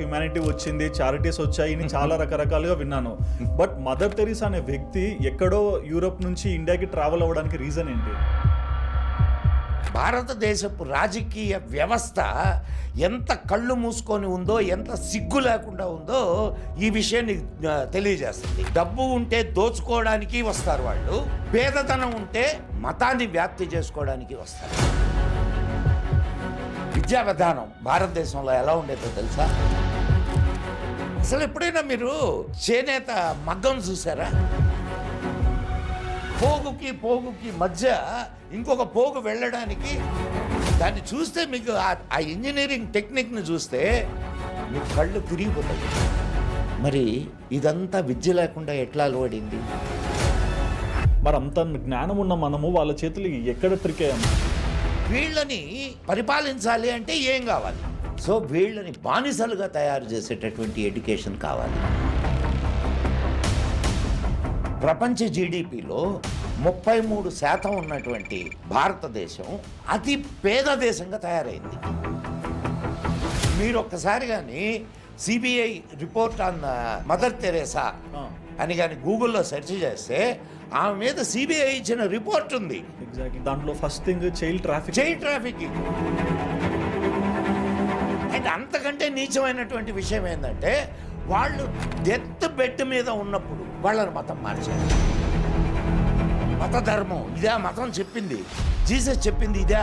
Humanity వచ్చింది, charities వచ్చాయి అని చాలా రకరకాలుగా విన్నాను. బట్ మదర్ తెరీసా అనే వ్యక్తి ఎక్కడో యూరోప్ నుంచి ఇండియాకి ట్రావెల్ అవ్వడానికి రీజన్ ఏంటి? భారతదేశపు రాజకీయ వ్యవస్థ ఎంత కళ్ళు మూసుకొని ఉందో, ఎంత సిగ్గు లేకుండా ఉందో ఈ విషయాన్ని తెలియజేస్తుంది. డబ్బు ఉంటే దోచుకోవడానికి వస్తారు వాళ్ళు, పేదతనం ఉంటే మతాన్ని వ్యాప్తి చేసుకోవడానికి వస్తారు. విద్యా విధానం భారతదేశంలో ఎలా ఉండేదో తెలుసా? అసలు ఎప్పుడైనా మీరు చేనేత మగ్గం చూసారా? పోగుకి మధ్య ఇంకొక పోగు వెళ్ళడానికి దాన్ని చూస్తే మీకు ఆ ఇంజనీరింగ్ టెక్నిక్ని చూస్తే మీకు కళ్ళు తిరిగిపోతాయి. మరి ఇదంతా విద్య లేకుండా ఎట్లా అలవడింది? మరి అంత జ్ఞానం ఉన్న మనము వాళ్ళ చేతులు ఎక్కడ ట్రిక్ అయ్యాము? వీళ్ళని పరిపాలించాలి అంటే ఏం కావాలి? సో వీళ్ళని బానిసలుగా తయారు చేసేటటువంటి ఎడ్యుకేషన్ కావాలి. ప్రపంచ జీడిపిలో 33% ఉన్నటువంటి భారతదేశం అతి పేద దేశంగా తయారైంది. మీరు ఒక్కసారి కానీ CBI report on mother Teresa అని కానీ గూగుల్లో సెర్చ్ చేస్తే ఆమె మీద సిబిఐ ఇచ్చిన రిపోర్ట్ ఉంది. ఎగ్జాక్ట్లీ. దాంట్లో first thing child trafficking. And అంతకంటే నీచమైనటువంటి విషయం ఏంటంటే వాళ్ళు డెత్ బెడ్ మీద ఉన్నప్పుడు వాళ్ళని మతం మార్చారు. మత ధర్మం ఇదే, మతం చెప్పింది, జీసస్ చెప్పింది ఇదే.